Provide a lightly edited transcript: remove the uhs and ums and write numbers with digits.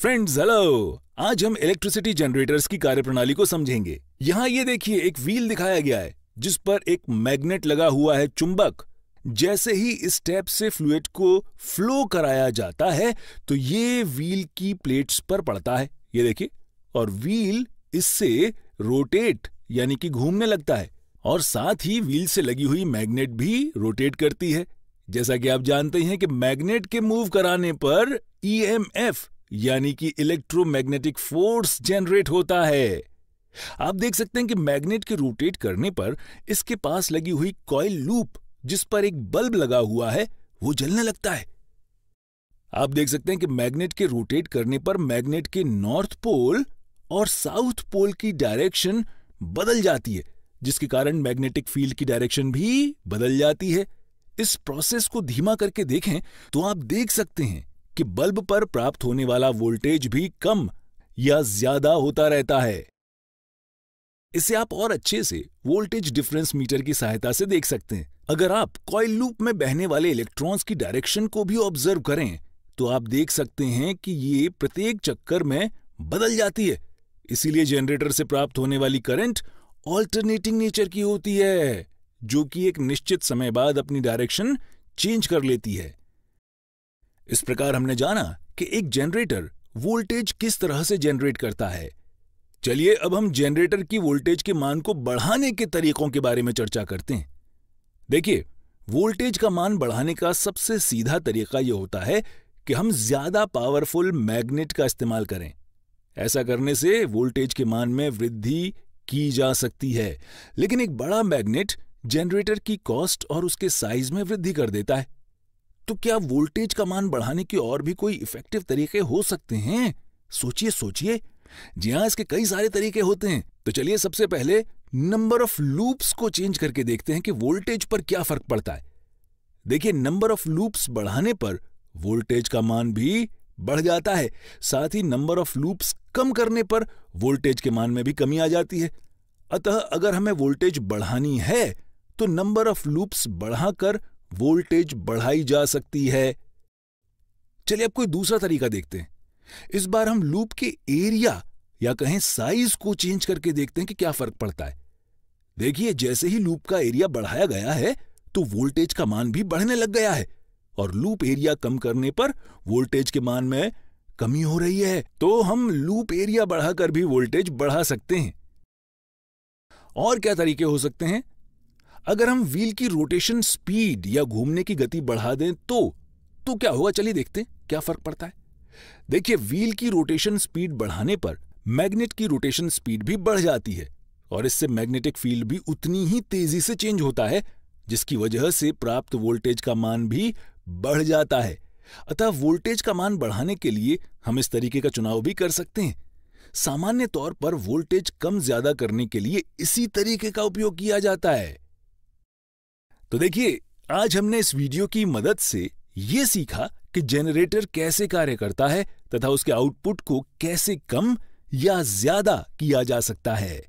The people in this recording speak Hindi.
फ्रेंड्स हेलो, आज हम इलेक्ट्रिसिटी जनरेटर्स की कार्यप्रणाली को समझेंगे। यहाँ ये देखिए एक व्हील दिखाया गया है जिस पर एक मैग्नेट लगा हुआ है, चुंबक। जैसे ही इस टैप से फ्लूइड को फ्लो कराया जाता है तो ये व्हील की प्लेट्स पर पड़ता है, ये देखिए, और व्हील इससे रोटेट यानी कि घूमने लगता है और साथ ही व्हील से लगी हुई मैग्नेट भी रोटेट करती है। जैसा कि आप जानते हैं कि मैग्नेट के मूव कराने पर ईएमएफ यानी कि इलेक्ट्रोमैग्नेटिक फोर्स जनरेट होता है। आप देख सकते हैं कि मैग्नेट के रोटेट करने पर इसके पास लगी हुई कॉइल लूप जिस पर एक बल्ब लगा हुआ है वो जलने लगता है। आप देख सकते हैं कि मैग्नेट के रोटेट करने पर मैग्नेट के नॉर्थ पोल और साउथ पोल की डायरेक्शन बदल जाती है, जिसके कारण मैग्नेटिक फील्ड की डायरेक्शन भी बदल जाती है। इस प्रोसेस को धीमा करके देखें तो आप देख सकते हैं कि बल्ब पर प्राप्त होने वाला वोल्टेज भी कम या ज्यादा होता रहता है। इसे आप और अच्छे से वोल्टेज डिफरेंस मीटर की सहायता से देख सकते हैं। अगर आप कॉइल लूप में बहने वाले इलेक्ट्रॉन्स की डायरेक्शन को भी ऑब्जर्व करें तो आप देख सकते हैं कि ये प्रत्येक चक्कर में बदल जाती है। इसीलिए जनरेटर से प्राप्त होने वाली करंट ऑल्टरनेटिंग नेचर की होती है, जो कि एक निश्चित समय बाद अपनी डायरेक्शन चेंज कर लेती है। इस प्रकार हमने जाना कि एक जनरेटर वोल्टेज किस तरह से जनरेट करता है। चलिए अब हम जनरेटर की वोल्टेज के मान को बढ़ाने के तरीकों के बारे में चर्चा करते हैं। देखिए, वोल्टेज का मान बढ़ाने का सबसे सीधा तरीका यह होता है कि हम ज्यादा पावरफुल मैग्नेट का इस्तेमाल करें। ऐसा करने से वोल्टेज के मान में वृद्धि की जा सकती है, लेकिन एक बड़ा मैग्नेट जनरेटर की कॉस्ट और उसके साइज में वृद्धि कर देता है। तो क्या वोल्टेज का मान बढ़ाने के और भी कोई इफेक्टिव तरीके हो सकते हैं? सोचिए। जी हाँ, इसके कई सारे तरीके होते हैं। तो चलिए सबसे पहले नंबर ऑफ लूप्स को चेंज करके देखते हैं कि वोल्टेज पर क्या फर्क पड़ता है। देखिए, नंबर ऑफ लूप्स बढ़ाने पर वोल्टेज का मान भी बढ़ जाता है। साथ ही नंबर ऑफ लूप्स कम करने पर वोल्टेज के मान में भी कमी आ जाती है। अतः अगर हमें वोल्टेज बढ़ानी है तो नंबर ऑफ लूप्स बढ़ाकर वोल्टेज बढ़ाई जा सकती है। चलिए अब कोई दूसरा तरीका देखते हैं। इस बार हम लूप के एरिया या कहें साइज को चेंज करके देखते हैं कि क्या फर्क पड़ता है। देखिए, जैसे ही लूप का एरिया बढ़ाया गया है तो वोल्टेज का मान भी बढ़ने लग गया है, और लूप एरिया कम करने पर वोल्टेज के मान में कमी हो रही है। तो हम लूप एरिया बढ़ाकर भी वोल्टेज बढ़ा सकते हैं। और क्या तरीके हो सकते हैं? अगर हम व्हील की रोटेशन स्पीड या घूमने की गति बढ़ा दें तो क्या होगा? चलिए देखते हैं क्या फर्क पड़ता है। देखिए, व्हील की रोटेशन स्पीड बढ़ाने पर मैग्नेट की रोटेशन स्पीड भी बढ़ जाती है और इससे मैग्नेटिक फील्ड भी उतनी ही तेजी से चेंज होता है, जिसकी वजह से प्राप्त वोल्टेज का मान भी बढ़ जाता है। अतः वोल्टेज का मान बढ़ाने के लिए हम इस तरीके का चुनाव भी कर सकते हैं। सामान्य तौर पर वोल्टेज कम ज्यादा करने के लिए इसी तरीके का उपयोग किया जाता है। तो देखिए, आज हमने इस वीडियो की मदद से यह सीखा कि जनरेटर कैसे कार्य करता है तथा उसके आउटपुट को कैसे कम या ज्यादा किया जा सकता है।